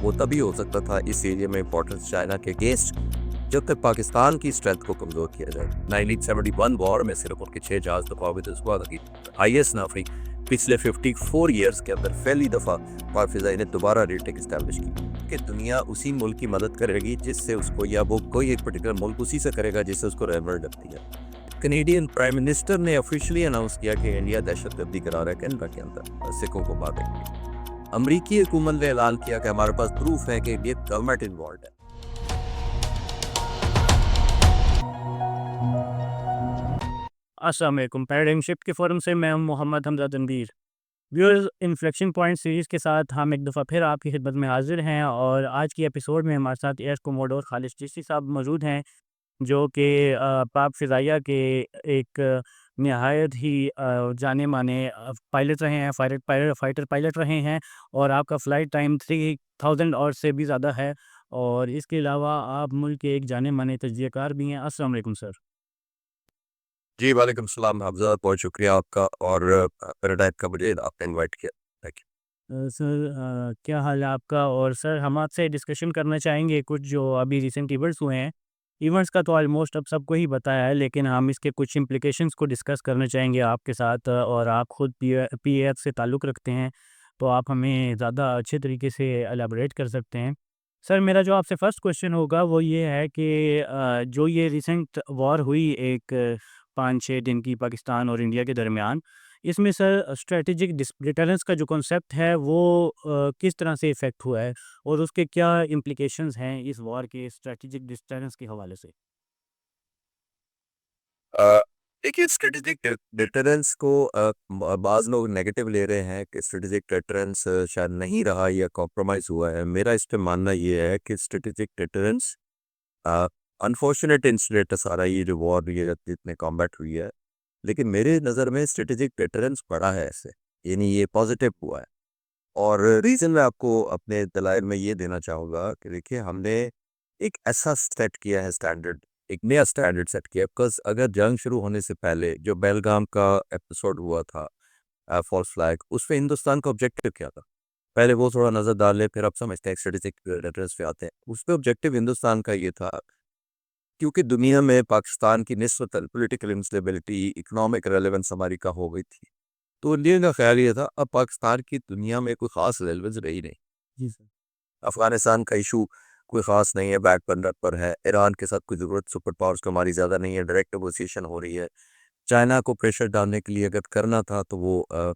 वो तभी हो सकता था इस एरिया में इंपॉर्टेंस चाइना के अगेंस्ट जब तक पाकिस्तान की स्ट्रेंथ को कमजोर किया जाए। 1971 वॉर में सिर्फ उनके 6 जहाज तफावत इस बात की हाईएस्ट नाफरी पिछले 54 ईयर्स के अंदर पहली दफा पाक फिजाई ने दोबारा रेटिंग इस्टेब्लिश की कि दुनिया उसी मुल्क की मदद करेगी जिससे उसको, या वो कोई एक पर्टिकुलर मुल्क उसी से करेगा जिससे उसको रेलवेंट लगती है। कनेडियन प्राइम मिनिस्टर ने ऑफिशियली अनाउंस किया कि इंडिया दहशतगर्दी करा रहा है कनाडा के अंदर सिखों को मारने के लिए। अमरीकी हुकूमत ने ऐलान किया कि हमारे पास प्रूफ है कि इंडियन गवर्नमेंट इन्वॉल्व है। अस्सलाम वालेकुम। पैराडाइम शिफ्ट के फोरम से मैं हूं Mohammad Hamza Tanveer. Viewers, inflection point series के साथ हम एक दफ़ा फिर आपकी खिदमत में हाजिर हैं और आज की एपिसोड में हमारे साथ एयर कोमोडोर खालिद चिश्ती साहब मौजूद हैं, जो कि पाक फ़िज़ाइया के एक नहायत ही जाने माने पायलट रहे हैं, फाइटर पायलट रहे हैं और आपका फ़्लाइट टाइम 3000 और से भी ज़्यादा है। और इसके अलावा आप मुल्क के एक जाने माने तजज़ियाकार भी हैं। अस्सलाम वालेकुम सर। जी, वालेकुम सलाम हफ़्ज़ा, बहुत शुक्रिया आपका और पैराडाइम का मुझे आपने इनवाइट किया। थैंक सर, क्या हाल है आपका? और सर, हम आपसे डिस्कशन करना चाहेंगे कुछ जो अभी रिसेंट इवेंट्स हुए हैं। इवेंट्स का तो ऑलमोस्ट अब सबको ही बताया है, लेकिन हम इसके कुछ इम्प्लिकेशंस को डिस्कस करना चाहेंगे आपके साथ। और आप खुद पीएफ से ताल्लुक़ रखते हैं, तो आप हमें ज़्यादा अच्छे तरीके से एलाबोरेट कर सकते हैं। सर, मेरा जो आपसे फ़र्स्ट क्वेश्चन होगा वो ये है कि जो ये रिसेंट वॉर हुई एक 5-6 दिन की पाकिस्तान और इंडिया के दरमियान, इसमें सर स्ट्रैटेजिक डिटरेंस का जो कॉन्सेप्ट है वो किस तरह से इफ़ेक्ट हुआ है और उसके क्या इम्प्लिकेशंस हैं इस वॉर के स्ट्रैटेजिक डिटरेंस के हवाले से? अ, देखिए, स्ट्रेटेजिक डिटरेंस को बाज़ लोग नेगेटिव ले रहे हैं कि स्ट्रेटेजिक डिटरेंस शायद नहीं रहा या कॉम्प्रोमाइज़ हुआ है। मेरा इस पे मानना ये है कि स्ट्रेटेजिक डिटरेंस अ, अनफॉर्चुनेट इंसिडेंट है सारा ये जो वॉर, ये जितने कॉम्बैट हुई है। लेकिन मेरे नज़र में स्ट्रेटेजिक डिटरेंस बढ़ा है इससे, यानी ये पॉजिटिव हुआ है। और रीज़न मैं आपको अपने दलाइल में ये देना चाहूँगा कि देखिए, हमने एक ऐसा सेट किया है स्टैंडर्ड, एक नया स्टैंडर्ड सेट किया है। बिकॉज़ अगर जंग शुरू होने से पहले जो पहलगाम का एपिसोड हुआ था, फॉल्स फ्लैग, उसपे हिंदुस्तान का ऑब्जेक्टिव क्या था? पहले वो थोड़ा नज़र डाल लें, फिर आप समझते हैं स्ट्रेटेजिक डिटरेंस पे आते हैं। उसपे ऑब्जेक्टिव हिंदुस्तान का ये था, क्योंकि दुनिया में पाकिस्तान की निस्बतन पॉलिटिकल इंस्टेबिलिटी, इकोनॉमिक रेलेवेंस हमारी कम हो गई थी। तो इंडिया का ख्याल ये था, अब पाकिस्तान की दुनिया में कोई ख़ास रेलेवेंस रही नहीं। जी सर। अफ़गानिस्तान का इशू कोई ख़ास नहीं है, बैक बर्नर पर है। ईरान के साथ कोई ज़रूरत सुपर पावर्स को हमारी ज़्यादा नहीं है, डायरेक्ट नेगोशिएशन हो रही है। चाइना को प्रेशर डालने के लिए अगर करना था तो वो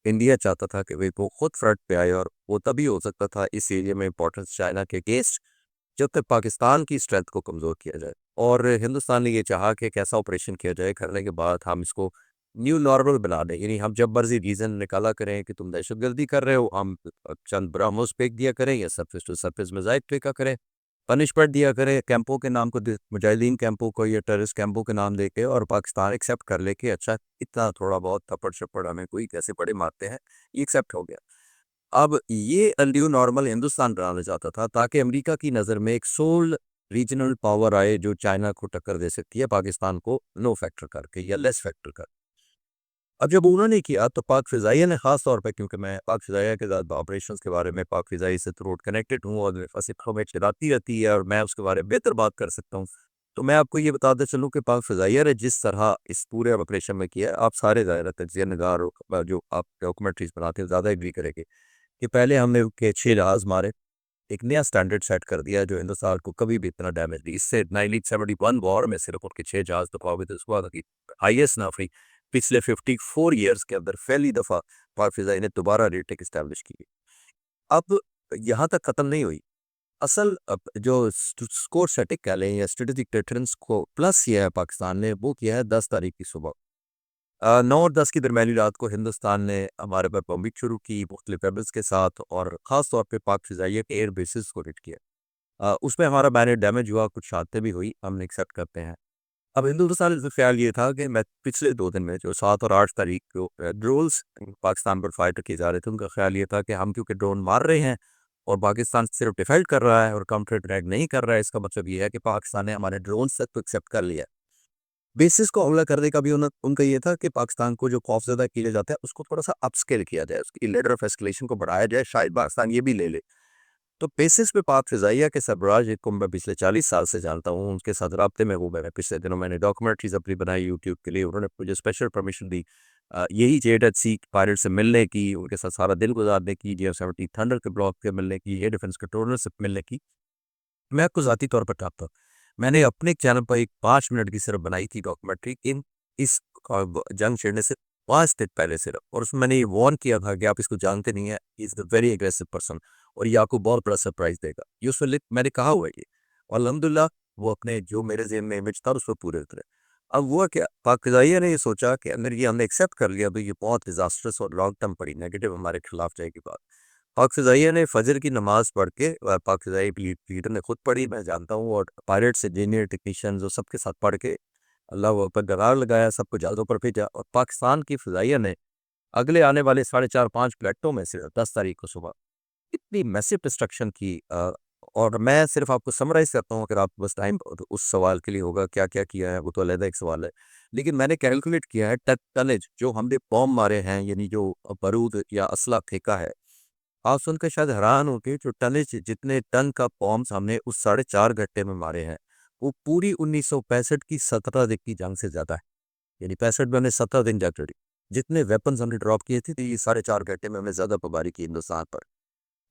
इंडिया चाहता था कि भाई वो खुद फ्रंट पे आए, और वो तभी हो सकता था इस एरिया में इंपॉर्टेंस चाइना के अगेंस्ट जब तक पाकिस्तान की स्ट्रेंथ को कमज़ोर किया जाए। और हिंदुस्तान ने ये चाहा कि एक ऐसा ऑपरेशन किया जाए, करने के बाद हम इसको न्यू नॉर्मल बना दें, यानी हम जब मर्जी रीज़न निकाला करें कि तुम दहशतगर्दी कर रहे हो, हम चंद ब्रह्मोस फेंक दिया करें या सरफेस टू सरफेस मिसाइल फेंका करें, पनिशमेंट दिया करें कैंपों के नाम को, मुजाहिदीन कैंपों को या टेररिस्ट कैंपों के नाम देके, और पाकिस्तान एक्सेप्ट कर ले कि अच्छा, इतना थोड़ा बहुत थप्पड़ शप्पड़ हमें कोई कैसे बड़े मारते हैं, ये एक्सेप्ट हो गया। अब ये न्यू नॉर्मल हिंदुस्तान बनाना चाहता था ताकि अमेरिका की नज़र में एक सोल रीजनल पावर आए जो चाइना को टक्कर दे सकती है पाकिस्तान को नो फैक्टर करके या लेस फैक्टर कर। अब जब उन्होंने किया तो पाक फ़िज़ाइया ने ख़ास तौर पे, क्योंकि मैं पाक फ़िज़ाइया के साथ ऑपरेशंस के बारे में पाक फ़िज़ाई से थ्रोट कनेक्टेड हूँ और मेरे पास इन्फॉर्मेशन आती रहती है और मैं उसके बारे में बेहतर बात कर सकता हूँ। तो मैं आपको ये बताते चलूँ कि पाक फ़िज़ाइया ने जिस तरह इस पूरे ऑपरेशन में किया, आप सारे ज़ाहिर तजिया निगार जो आप डॉक्यूमेंट्रीज़ बनाते हैं ज़्यादा एग्री करेंगे कि पहले हमने के 6 जहाज़ मारे, एक नया स्टैंडर्ड सेट कर दिया जो हिंदुस्तान को कभी भी इतना डैमेज नहीं। इससे 1971 वॉर में सिर्फ उनके 6 जहाज़ तफावत इस बात की हाईएस्ट नाफरी पिछले 54 ईयर्स के अंदर पहली दफ़ा पाक फ़िज़ाई ने दोबारा रेटिंग इस्टेब्लिश की। अब यहाँ तक ख़त्म नहीं हुई। असल जो स्कोर सेटिंग कह लें या स्ट्रेटेजिक डिटरेंस को प्लस किया है पाकिस्तान ने, वो किया है 10 तारीख की सुबह। 9 और 10 की दरमियानी रात को हिंदुस्तान ने हमारे पर बॉम्बिंग शुरू की मुख्तलिफ वेपन्स के साथ, और ख़ास तौर पे पाक फ़िज़ाइया के एयर बेसिस को हिट किया। उसमें हमारा बैनर डैमेज हुआ, कुछ शहादतें भी हुई, हम एक्सेप्ट करते हैं। अब हिंदुस्तान का ख़्याल ये था कि मैं पिछले 2 दिन में जो 7 और 8 तारीख को ड्रोन्स पाकिस्तान पर फायर किए जा रहे थे, उनका ख़्याल ये था कि हम क्योंकि ड्रोन मार रहे हैं और पाकिस्तान सिर्फ डिफेंड कर रहा है और काउंटर अटैक नहीं कर रहा है, इसका मतलब ये है कि पाकिस्तान ने हमारे ड्रोन तक तो एक्सेप्ट कर लिया है। बेसिस को हमला करने का भी उनका ये था कि पाकिस्तान को जो खौफज़दा किया जाता है उसको थोड़ा सा अपस्केल किया जाए, उसकी लेवल ऑफ एस्केलेशन को बढ़ाया जाए, शायद पाकिस्तान ये भी ले ले। तो बेसिस पे पाक फ़िज़ाइया के सरबराह जिनको मैं पिछले 40 साल से जानता हूँ, उनके साथ राब्ते में हूँ मैं। पिछले दिनों मैंने डॉक्यूमेंट्रीज़ अपनी बनाई यूट्यूब के लिए, उन्होंने मुझे स्पेशल परमिशन दी यही जेड एट सी पायलट से मिलने की, उनके साथ सारा दिन गुज़ारने की, DF-17 थंडर के ब्लॉक पे मिलने की, एयर डिफेंस कंट्रोलर से मिलने की। मैं आपको ज़ाती तौर पर टापता हूँ। मैंने अपने चैनल पर एक 5 मिनट की सिर्फ़ बनाई थी डॉक्यूमेंट्री इन इस जंग छिड़ने से 5 दिन पहले सिर्फ़, और उसमें मैंने ये वार्न किया था कि आप इसको जानते नहीं हैं, he is the very aggressive person और ये आपको बहुत बड़ा सरप्राइज़ देगा। ये उसमें मैंने कहा हुआ है ये, और अल्हम्दुलिल्लाह वो अपने जो मेरे ज़हन में इमेज था उस पे पूरे उतरे। अब हुआ क्या, पाक फ़िज़ाइया ने ये सोचा कि अगर ये हमने एक्सेप्ट कर लिया तो ये बहुत डिज़ास्टरस और लॉन्ग टर्म पड़ी नेगेटिव हमारे खिलाफ जाएगी बात। पाक फ़िज़ाइया ने फ़जर की नमाज़ पढ़ के पाक फ़िज़ाई लीडर ने खुद पढ़ी, मैं जानता हूँ, और पायलट्स, इंजीनियर, टेक्नीशियंस और सबके साथ पढ़ के अल्लाह अकबर नारा लगाया, सबको जहाज़ों पर भेजा, और पाकिस्तान की फ़िज़ाइया ने अगले आने वाले साढ़े 4-5 फ्लाइटों में से 10 तारीख को सुबह इतनी मैसिव डिस्ट्रक्शन की और मैं सिर्फ़ आपको समराइज़ करता हूँ, अगर आपके पास टाइम उस सवाल के लिए होगा क्या-क्या किया है, वो तो अलग एक सवाल है। लेकिन मैंने कैलकुलेट किया है टनेज जो हमने बॉम्ब मारे हैं, यानी जो बारूद या असला फेंका है, आप सुनकर शायद हैरान होंगे जो टनेज जितने टन का बॉम्ब्स हमने उस साढ़े 4 घंटे में मारे हैं, वो पूरी 1965 की 17 दिन की जंग से ज़्यादा है। यानी 65 में हमने 17 दिन जंग लड़ी। जितने वेपन्स हमने ड्रॉप किए थे, तो ये साढ़े 4 घंटे में हमने ज़्यादा बमबारी की हिंदुस्तान पर।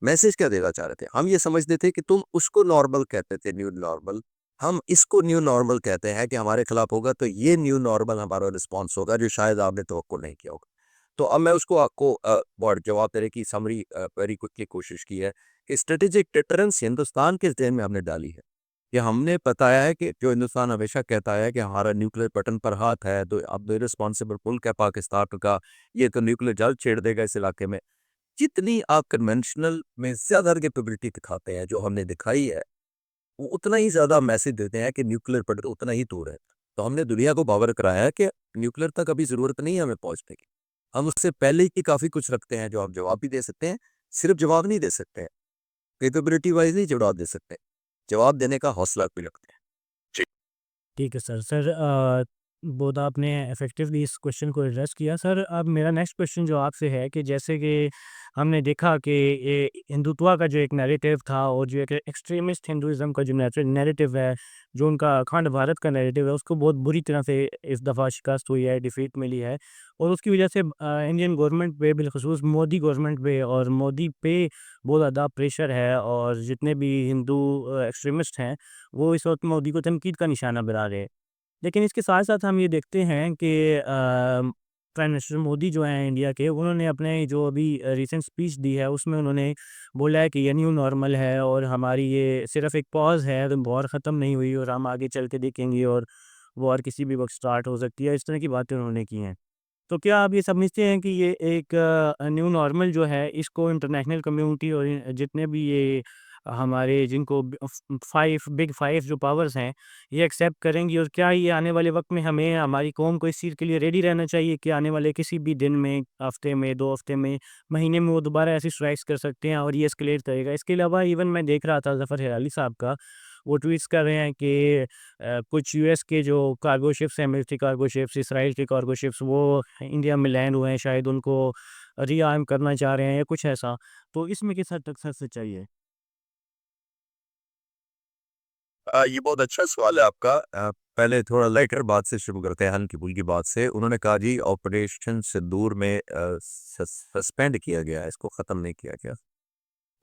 मैसेज क्या देना चाह रहे थे? हम ये समझते थे कि तुम उसको नॉर्मल कहते थे, न्यू नॉर्मल, हम इसको न्यू नॉर्मल कहते हैं कि हमारे खिलाफ होगा तो ये न्यू नॉर्मल हमारा रिस्पॉन्स होगा जो शायद आपने तवक्को नहीं किया होगा। तो अब मैं उसको आपको और जवाब देने की समरी वेरी क्विकली कोशिश की है कि स्ट्रेटेजिक डिटरेंस हिंदुस्तान के ज़हन में हमने डाली है। कि हमने बताया है कि जो हिंदुस्तान हमेशा कहता है कि हमारा न्यूक्लियर बटन पर हाथ है, तो अब रिस्पॉन्सिबल मुल्क है पाकिस्तान का, ये तो न्यूक्लियर जल्द छेड़ देगा इस इलाके में। जितनी आप कन्वेंशनल में ज़्यादा कैपेबिलिटी दिखाते हैं, जो हमने दिखाई है, वो उतना ही ज़्यादा मैसेज देते हैं कि न्यूक्लियर बटन उतना ही दूर है। तो हमने दुनिया को बावर कराया है कि न्यूक्लियर तक अभी ज़रूरत नहीं है हमें पहुँचने की। हम उससे पहले ही काफ़ी कुछ रखते हैं जो आप जवाब भी दे सकते हैं, सिर्फ़ जवाब नहीं दे सकते हैं, कैपेबिलिटी वाइज़ नहीं जवाब दे सकते, जवाब देने का हौसला भी रखते हैं। जी। ठीक है सर। सर बहुत आपने इफ़ेक्टिवली इस क्वेश्चन को एड्रेस किया। सर अब मेरा नेक्स्ट क्वेश्चन जो आपसे है कि जैसे कि हमने देखा कि ये हिंदुत्व का जो एक नैरेटिव था और जो एक एक्सट्रीमिस्ट हिंदुइज़्म का जो नैरेटिव है, जो उनका अखंड भारत का नैरेटिव है, उसको बहुत बुरी तरह से इस दफ़ा शिकस्त हुई है, डिफीट मिली है। और उसकी वजह से इंडियन गवर्नमेंट पे, बिलख़ुसूस मोदी गवर्नमेंट पे और मोदी पे बहुत ज़्यादा प्रेशर है, और जितने भी हिंदू एक्सट्रीमिस्ट हैं, वो इस वक़्त मोदी को तनकीद का निशाना बना रहे हैं। लेकिन इसके साथ-साथ हम ये देखते हैं कि प्राइम मिनिस्टर मोदी जो हैं इंडिया के, उन्होंने अपने जो अभी रिसेंट स्पीच दी है, उसमें उन्होंने बोला है कि ये न्यू नॉर्मल है और हमारी ये सिर्फ़ एक पॉज़ है, तो वॉर ख़त्म नहीं हुई और हम आगे चल के देखेंगे और वॉर किसी भी वक़्त स्टार्ट हो सकती है। इस तरह की बातें उन्होंने की हैं। तो क्या आप ये समझते हैं कि ये एक न्यू नॉर्मल जो है, इसको इंटरनेशनल कम्युनिटी और जितने भी ये हमारे जिनको 5 बिग 5 जो पावर्स हैं, ये एक्सेप्ट करेंगी? और क्या ये आने वाले वक़्त में हमें, हमारी कौम को इस चीज़ के लिए रेडी रहना चाहिए कि आने वाले किसी भी दिन में, हफ़्ते में, 2 हफ़्ते में, महीने में वो दोबारा ऐसी स्ट्राइक्स कर सकते हैं और ये एस्केलेट करेगा? इसके अलावा इवन मैं देख रहा था ज़फ़र हिलाली साहब का, वो ट्वीट्स कर रहे हैं कि कुछ यूएस के जो कार्गो शिप्स हैं, मिलिट्री कार्गो शिप्स, इसराइल के कार्गो शिप्स, वो इंडिया में लैंड हुए हैं, शायद उनको रीआर्म करना चाह रहे हैं या कुछ ऐसा। तो इसमें किस हद तक सच्चाई है? ये बहुत अच्छा सवाल है आपका। पहले थोड़ा लाइटर बात से शुरू करते हैं, हल्की-फुल्की बात से। उन्होंने कहा जी ऑपरेशन सिंदूर में सस्पेंड किया गया है, इसको ख़त्म नहीं किया गया।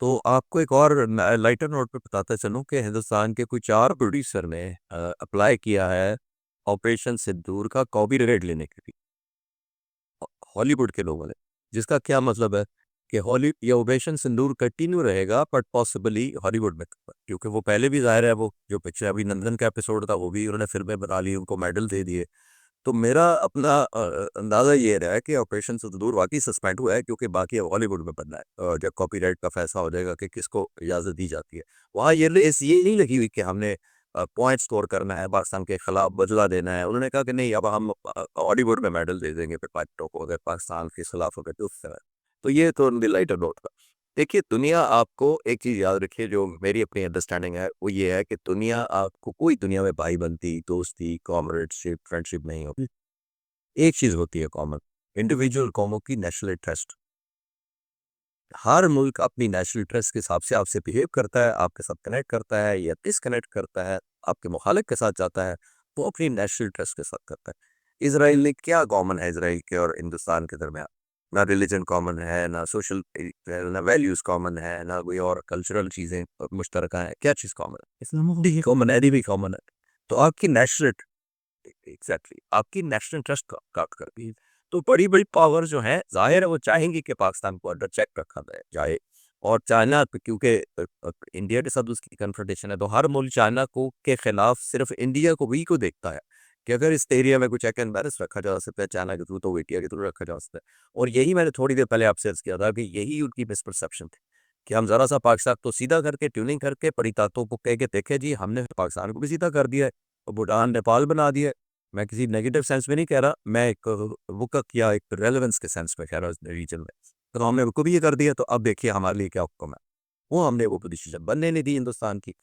तो आपको एक और लाइटर नोट पे बताता चलूँ कि हिंदुस्तान के कोई 4 प्रोड्यूसर ने अप्लाई किया है ऑपरेशन सिंदूर का कॉपीराइट लेने के लिए, हॉलीवुड के लोगों ने। जिसका क्या मतलब है कि हॉली ये ऑपरेशन सिंदूर कंटिन्यू रहेगा बट पॉसिबली हॉलीवुड में, क्योंकि वो पहले भी ज़ाहिर है, वो जो पिक्चर अभिनंदन का एपिसोड था वो भी उन्होंने फ़िल्में बना ली, उनको मेडल दे दिए। तो मेरा अपना अंदाज़ा ये रहा है कि ऑपरेशन सिंदूर वाक़ई सस्पेंड हुआ है, क्योंकि बाकी अब हॉलीवुड में बनना है। जब कॉपीराइट का फैसला हो जाएगा कि किसको इजाज़त दी जाती है। वहाँ ये रेस ये नहीं लगी हुई कि हमने पॉइंट स्कोर करना है, पाकिस्तान के खिलाफ बदला देना है। उन्होंने कहा कि नहीं, अब हम हॉलीवुड में मेडल दे देंगे फिर पाकिस्तान को, अगर पाकिस्तान के खिलाफ अगर तो उस तरह। तो ये तो लाइटर नोट था। देखिए, दुनिया आपको एक चीज़ याद रखिए, जो मेरी अपनी अंडरस्टैंडिंग है, वो ये है कि दुनिया आपको कोई दुनिया में भाई-बंदी, दोस्ती, कॉमरेडशिप, फ्रेंडशिप नहीं होती। एक चीज़ होती है कॉमन, इंडिविजुअल कौमों की नेशनल इंटरेस्ट। हर मुल्क अपनी नेशनल इंटरेस्ट के हिसाब से आपसे बिहेव करता है, आपके साथ कनेक्ट करता है या डिसकनेक्ट करता है, आपके मुखालिफ के साथ जाता है, वो अपनी नेशनल इंटरेस्ट के साथ करता है। इसराइल ने क्या कॉमन है इसराइल के और हिंदुस्तान के दरमियान? ना रिलीजन कॉमन है, ना सोशल, ना वैल्यूज कॉमन है, ना कोई और कल्चरल चीज़ें मुश्तरका हैं। क्या चीज़ कॉमन है? इस्लामोफोबिया कॉमन है, भी कॉमन है। तो आपकी नेशनल, एग्जैक्टली आपकी नेशनल इंटरेस्ट काट करती है। तो बड़ी बड़ी पावर जो है जाहिर है वो चाहेंगी कि पाकिस्तान को अंडर चेक रखा जाए। और चाइना क्योंकि इंडिया के साथ उसकी कन्फ्रंटेशन है, तो हर मुल्क चाइना को के खिलाफ सिर्फ इंडिया को भी को देखता है कि अगर इस एरिया में कुछ चेक एंड बैलेंस रखा जा सकता है चाइना के थ्रू, तो वो इंडिया के थ्रू रखा जा सकता है। और यही मैंने थोड़ी देर पहले आपसे अर्ज किया था कि यही उनकी मिसपरसेप्शन थी कि हम जरा सा पाकिस्तान को सीधा करके ट्यूनिंग करके बड़ी ताकतों को कह के देखे जी हमने पाकिस्तान को भी सीधा कर दिया है और भूटान नेपाल बना दिया है। मैं किसी नेगेटिव सेंस में नहीं कह रहा, मैं एक वक़्त या एक रेलेवेंस के सेंस में कह रहा हूँ इस रीजन में। तो हमने उनको भी ये कर दिया, तो अब देखिए हमारे लिए क्या हुक्म है। वो हमने वो पोजीशन बनने नहीं दी हिंदुस्तान की।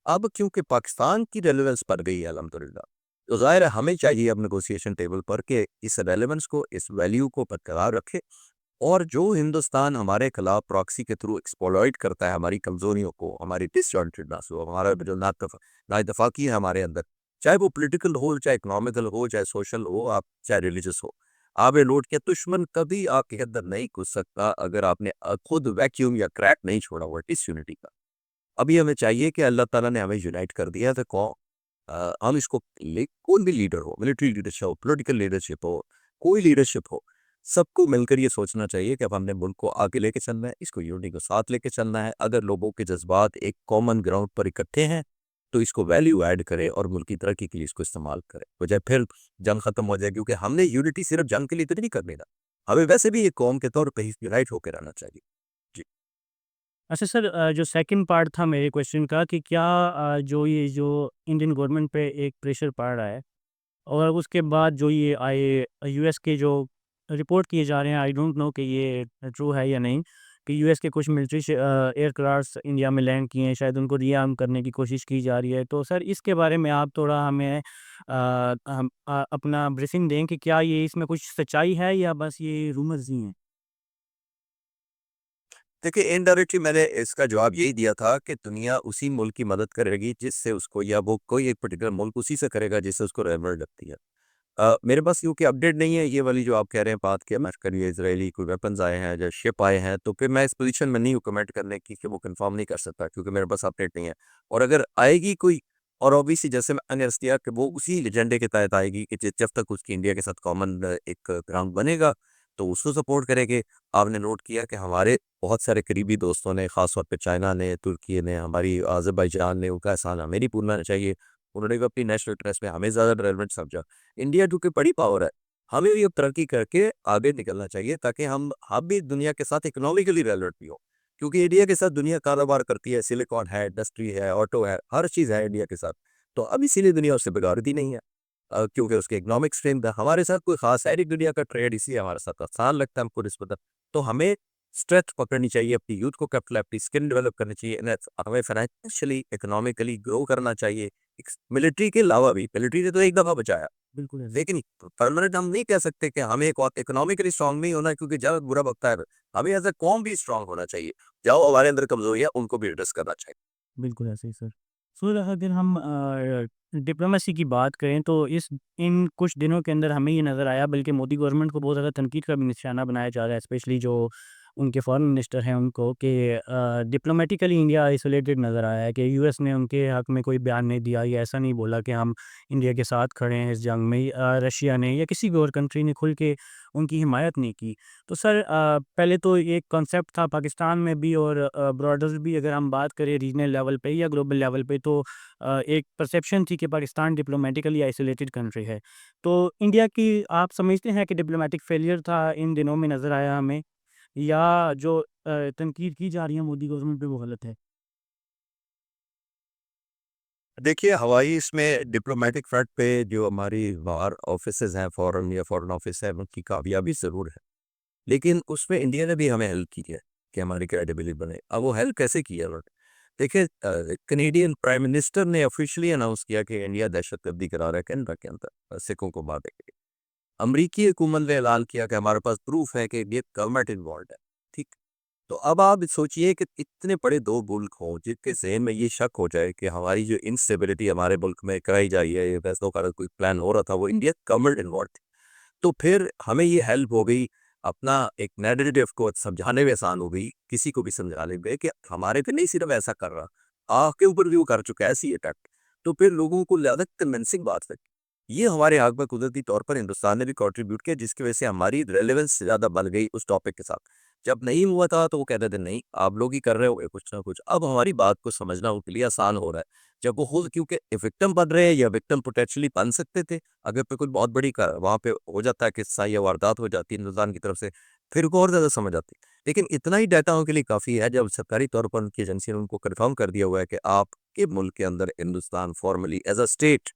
अब क्योंकि पाकिस्तान की रेलेवेंस बढ़ गई है अल्हम्दुलिल्लाह, तो ज़ाहिर है हमें चाहिए अब नेगोशिएशन टेबल पर के इस रेलेवेंस को, इस वैल्यू को बरकरार रखे। और जो हिंदुस्तान हमारे खिलाफ प्रॉक्सी के थ्रू एक्सप्लॉइट करता है हमारी कमजोरियों को, हमारी डिसजॉइंटेडनेस हो, हमारा जो नाइतफाकी है हमारे अंदर, चाहे वो पॉलिटिकल हो, चाहे इकोनॉमिकल हो, चाहे सोशल हो, आप चाहे रिलीजियस हो, आप ये नोट किया दुश्मन कभी आपके अंदर नहीं घुस सकता अगर आपने खुद वैक्यूम या क्रैक नहीं छोड़ा हुआ डिसयूनिटी का। अभी हमें चाहिए कि अल्लाह ताला ने हमें यूनाइट कर दिया है, तो कौन हम इसको कोई भी लीडर हो, मिलिट्री लीडरशिप हो, पॉलिटिकल लीडरशिप हो, कोई लीडरशिप हो, सबको मिलकर ये सोचना चाहिए कि अब हमने मुल्क को आगे लेके चलना है, इसको यूनिटी को साथ लेके चलना है। अगर लोगों के जज्बात एक कॉमन ग्राउंड पर इकट्ठे हैं, तो इसको वैल्यू ऐड करें और मुल्क की तरक्की के लिए इसको इस्तेमाल करें, बजाय फिर जंग खत्म हो जाए। क्योंकि हमने यूनिटी सिर्फ जंग के लिए तो नहीं करनी ना, हमें वैसे भी एक कौम के तौर पर यूनाइट होकर रहना चाहिए। जी। अच्छा सर, जो सेकंड पार्ट था मेरे क्वेश्चन का कि क्या जो इंडियन गवर्नमेंट पे एक प्रेशर पड़ रहा है और उसके बाद जो ये आए यूएस के जो रिपोर्ट किए जा रहे हैं, आई डोंट नो कि ये ट्रू है या नहीं, कि यूएस के कुछ मिलिट्री एयरक्राफ्ट्स इंडिया में लैंड किए हैं, शायद उनको रीआर्म करने की कोशिश की जा रही है। तो सर इसके बारे में आप थोड़ा हमें अपना ब्रीफिंग दें कि क्या ये इसमें कुछ सच्चाई है या बस ये रूमर्स ही हैं? देखिए इनडायरेक्टली मैंने इसका जवाब यही दिया था कि दुनिया उसी मुल्क की मदद करेगी जिससे उसको, या वो कोई एक पर्टिकुलर मुल्क उसी से करेगा जिससे उसको रेलवेंट लगती है। मेरे पास क्योंकि अपडेट नहीं है ये वाली जो आप कह रहे हैं बात कि अमेरिकन या इजरायली कोई वेपन्स आए हैं या शिप आए हैं, तो फिर मैं इस पोजीशन में नहीं हूँ कमेंट करने की कि वो कंफर्म नहीं कर सकता क्योंकि मेरे पास अपडेट नहीं है। और अगर आएगी कोई, और ऑब्वियसली जैसे मैंने अर्ज किया कि वो उसी एजेंडे के तहत आएगी कि जब तक उसकी इंडिया के साथ कॉमन एक ग्राउंड बनेगा तो उसको सपोर्ट करेंगे। आपने नोट किया कि हमारे बहुत सारे करीबी दोस्तों ने, खासतौर पर चाइना ने, तुर्की ने, हमारी अज़रबैजान ने, उनका एहसान हमें नहीं भूलना चाहिए। उन्होंने भी अपनी नेशनल इंटरेस्ट में हमें ज़्यादा रेलिवेंट समझा। इंडिया चूँकि बड़ी पावर है, हमें भी अब तरक्की करके आगे निकलना चाहिए ताकि हम भी दुनिया के साथ इकोनॉमिकली रेलेवेंट भी हो। क्योंकि इंडिया के साथ दुनिया कारोबार करती है, सिलिकॉन है, इंडस्ट्री है, ऑटो है, हर चीज़ है इंडिया के साथ। तो अब इसीलिए दुनिया उससे बिगाड़ती नहीं है, क्योंकि उसकी इकोनॉमिक स्ट्रेंथ है। हमारे साथ कोई खास है नहीं दुनिया का ट्रेड, इसलिए हमारे साथ आसान लगता है हमको निस्बतन। तो हमें स्ट्रेंथ पकड़नी चाहिए, अपनी यूथ को कैपिटल, अपनी स्किल डेवलप करनी चाहिए, हमें फाइनेंशियली, इकोनॉमिकली ग्रो करना चाहिए। मिलिट्री के अलावा भी, मिलिट्री ने तो एक दफ़ा बचाया, बिल्कुल है। लेकिन परमानेंट हम नहीं कह सकते कि हमें एक इकोनॉमिकली स्ट्रांग नहीं होना क्योंकि जब बुरा वक्त है, हमें एज ए कौम भी स्ट्रांग होना चाहिए। जाओ हमारे अंदर कमजोरी है उनको भी एड्रेस करना चाहिए। बिल्कुल ऐसे ही सर। सर अगर हम डिप्लोमेसी की बात करें तो इस इन कुछ दिनों के अंदर हमें ये नज़र आया, बल्कि मोदी गवर्नमेंट को बहुत ज़्यादा तनकीद का भी निशाना बनाया जा रहा है, स्पेशली जो उनके फॉरेन मिनिस्टर हैं उनको, कि डिप्लोमेटिकली इंडिया आइसोलेटेड नज़र आया है, कि यूएस ने उनके हक में कोई बयान नहीं दिया या ऐसा नहीं बोला कि हम इंडिया के साथ खड़े हैं इस जंग में। रशिया ने या किसी भी और कंट्री ने खुल के उनकी हिमायत नहीं की। तो सर पहले तो एक कॉन्सेप्ट था पाकिस्तान में भी और ब्रॉडर भी, अगर हम बात करें रीजनल लेवल पे या ग्लोबल लेवल पे, तो एक परसेप्शन थी कि पाकिस्तान डिप्लोमेटिकली आइसोलेटेड कंट्री है। तो इंडिया की आप समझते हैं कि डिप्लोमेटिक फेलियर था इन दिनों में नज़र आया हमें, या जो तनकीद की जा रही है मोदी गवर्नमेंट पे वो गलत है? देखिए हवाई इसमें डिप्लोमेटिक फ्रंट पे जो हमारी बाहर ऑफिसेज हैं, फॉरेन या फॉरेन ऑफिस है, उनकी कामयाबी ज़रूर है, लेकिन उसमें इंडिया ने भी हमें हेल्प की है कि हमारी क्रेडिबिलिटी बने। अब वो हेल्प कैसे की है उन्होंने? देखिए कनेडियन प्राइम मिनिस्टर ने ऑफिशियली अनाउंस किया कि इंडिया दहशतगर्दी करा रहा है कनाडा के अंदर, सिखों को मारने के लिए। अमरीकी हुकूमत ने ऐलान किया कि हमारे पास प्रूफ है कि ये गवर्नमेंट इन्वॉल्व है। ठीक, तो अब आप सोचिए कि इतने बड़े 2 मुल्क हों, जिनके ज़हन में ये शक हो जाए कि हमारी जो इंस्टेबिलिटी हमारे मुल्क में कराई जा रही है, ये फैसलों का कोई प्लान हो रहा था, वो इंडिया गवर्नमेंट इन्वॉल्व थी। तो फिर हमें ये हेल्प हो गई, अपना एक नैरेटिव को समझाने में आसान हो गई, किसी को भी समझाने में कि हमारे पे नहीं सिर्फ ऐसा कर रहा, आपके ऊपर भी वो कर चुका है ऐसी अटैक। तो फिर लोगों को ज़्यादा कन्विंसिंग बात लगी। ये हमारे हक में कुदरती तौर पर हिंदुस्तान ने भी कंट्रीब्यूट किया, जिसकी वजह से हमारी रेलेवेंस ज़्यादा बढ़ गई उस टॉपिक के साथ। जब नहीं हुआ था तो वो कहते थे नहीं आप लोग ही कर रहे होगे कुछ ना कुछ। अब हमारी बात को समझना उनके लिए आसान हो रहा है। जब वो खुद क्योंकि विक्टिम बन रहे हैं या विक्टिम पोटेंशियली बन सकते थे, अगर पे कोई बहुत बड़ी वहाँ पे हो जाता है किस्सा या वारदात हो जाती है हिंदुस्तान की तरफ से, फिर उनको और ज़्यादा समझ आती। लेकिन इतना ही डाटा उनके लिए काफ़ी है जब सरकारी तौर पर उनकी एजेंसी ने उनको कन्फर्म कर दिया हुआ है कि आपके मुल्क के अंदर Hindustan formally as a state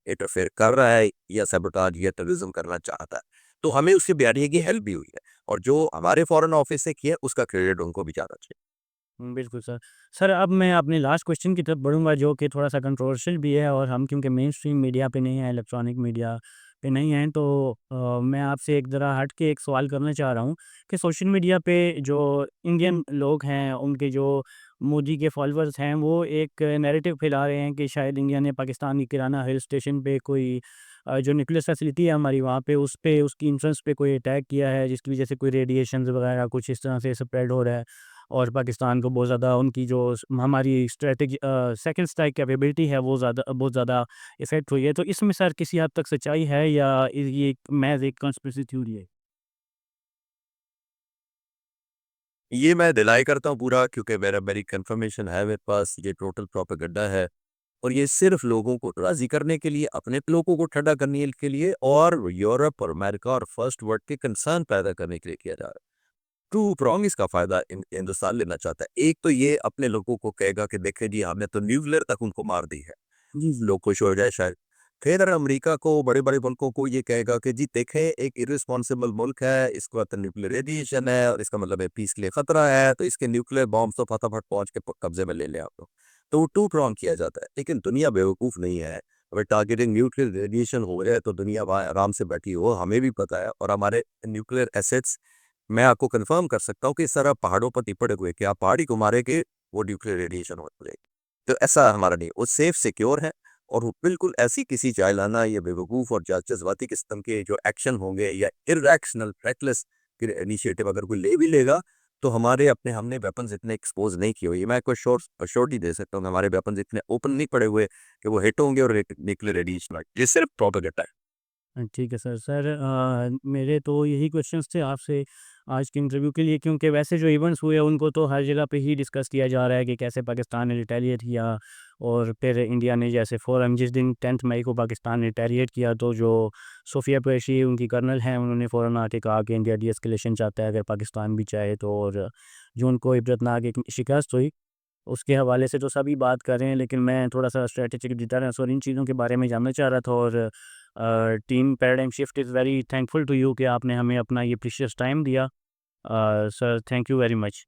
interfere कर रहा है या सैबोटाज या टेररिज्म करना चाहता है। तो हमें उसके बयानिए की हेल्प भी हुई है और जो हमारे फॉरेन ऑफिस से किया उसका क्रेडिट उनको भी जाना चाहिए। बिल्कुल सर। सर अब मैं अपने लास्ट क्वेश्चन की तरफ बढ़ूँगा जो कि थोड़ा-सा कंट्रोवर्शियल भी है और हम क्योंकि मेन स्ट्रीम मीडिया पे नहीं हैं, इलेक्ट्रॉनिक मीडिया पे नहीं हैं तो मैं आपसे एक ज़रा हट के एक सवाल करना चाह रहा हूँ कि सोशल मीडिया पे जो इंडियन लोग हैं, उनके जो मोदी के फॉलोअर्स हैं, वो एक नैरेटिव फैला रहे हैं कि शायद इंडिया ने पाकिस्तान की किराना हिल स्टेशन पे कोई जो न्यूक्लियर फैसिलिटी है हमारी वहाँ पे, उस पे उसकी इंफ्रास्ट्रक्चर पे कोई अटैक किया है, जिसकी वजह से कोई रेडिएशंस वगैरह कुछ इस तरह से स्प्रेड हो रहा है। और पाकिस्तान को बहुत ज़्यादा उनकी जो हमारी स्ट्रेटेजी सेकंड स्ट्राइक कैपेबिलिटी है वो बहुत ज़्यादा इफ़ेक्ट हुई है। तो इसमें सर किसी हद तक सच्चाई है या ये महज़ एक कॉन्स्पिरेसी थ्योरी है? ये मैं डिनाई करता हूँ पूरा क्योंकि मेरी कंफर्मेशन है मेरे पास, ये टोटल प्रोपेगेंडा है और ये सिर्फ लोगों को राज़ी करने के लिए, अपने लोगों को ठंडा करने के लिए और यूरोप और अमेरिका और फर्स्ट वर्ल्ड के कंसर्न पैदा करने के लिए किया जा रहा है। टू प्रॉन्ग इसका फ़ायदा हिंदुस्तान लेना चाहता है। एक तो ये अपने लोगों को कहेगा कि देखें जी हमने तो न्यूक्लियर तक उनको मार दी है। लोग खुश हो जाए शायद। फिर अमेरिका को बड़े-बड़े मुल्कों को ये कहेगा कि जी देखें एक इर्रेस्पॉन्सिबल मुल्क है, इसके पास न्यूक्लियर रेडिएशन है और इसका मतलब है पीस के लिए खतरा है, तो इसके न्यूक्लियर बॉम्ब्स तो फटाफट पहुँच के कब्ज़े में ले लें आप लोग। तो वो टू प्रॉन्ग किया जाता है। लेकिन दुनिया बेवकूफ़ नहीं है। अगर टारगेटिंग न्यूक्लियर रेडिएशन हो रहा है तो दुनिया वहाँ आराम से बैठी हो, हमें भी पता है और हमारे न्यूक्लियर एसेट्स मैं आपको कंफर्म कर सकता हूँ कि इस तरह पहाड़ों पर तिपड़े हुए कि आप पहाड़ी को मारेंगे, वो न्यूक्लियर रेडिएशन हो जाएगी। तो ऐसा हमारा नहीं, वो सेफ सिक्योर है और वो बिल्कुल ऐसी किसी जाहिलाना या बेवकूफ़ और जज्बाती किस्म के जो एक्शन होंगे या इर्रेशनल, रेकलेस इनिशिएटिव अगर कोई ले भी लेगा, तो हमारे अपने हमने वेपन्स इतने एक्सपोज़ नहीं किए हुए। मैं आपको श्योरिटी दे सकता हूँ कि हमारे वेपन्स इतने ओपन नहीं पड़े हुए कि वो हिट होंगे और न्यूक्लियर रेडिएशन ये सिर्फ प्रोपेगेंडा है। ठीक है सर। सर मेरे तो यही क्वेश्चंस थे आपसे आज के इंटरव्यू के लिए क्योंकि वैसे जो इवेंट्स हुए उनको तो हर जगह पे ही डिस्कस किया जा रहा है कि कैसे पाकिस्तान ने रिटेलिएट किया और फिर इंडिया ने जैसे फ़ौरन जिस दिन 10 मई को पाकिस्तान ने रिटेलिएट किया तो जो सोफिया कुरैशी उनकी कर्नल हैं उन्होंने फ़ौरन आके कहा कि इंडिया डी-एस्केलेशन चाहता है अगर पाकिस्तान भी चाहे तो और जो उनको इबरतनाक एक शिकस्त हुई उसके हवाले से तो सभी बात कर रहे हैं, लेकिन मैं थोड़ा-सा स्ट्रैटेजिक डिटरेंस और इन चीज़ों के बारे में जानना चाह रहा था और team paradigm shift is very thankful to you कि आपने हमें अपना ये प्रीशियस टाइम दिया। Sir thank you very much.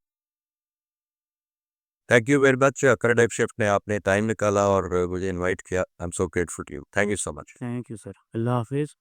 Thank you very much करडेप शिफ्ट ने आपने टाइम निकाला और मुझे इनवाइट किया। I am so grateful to you. Thank you so much. Thank you sir. अल्लाह हाफ़िज़।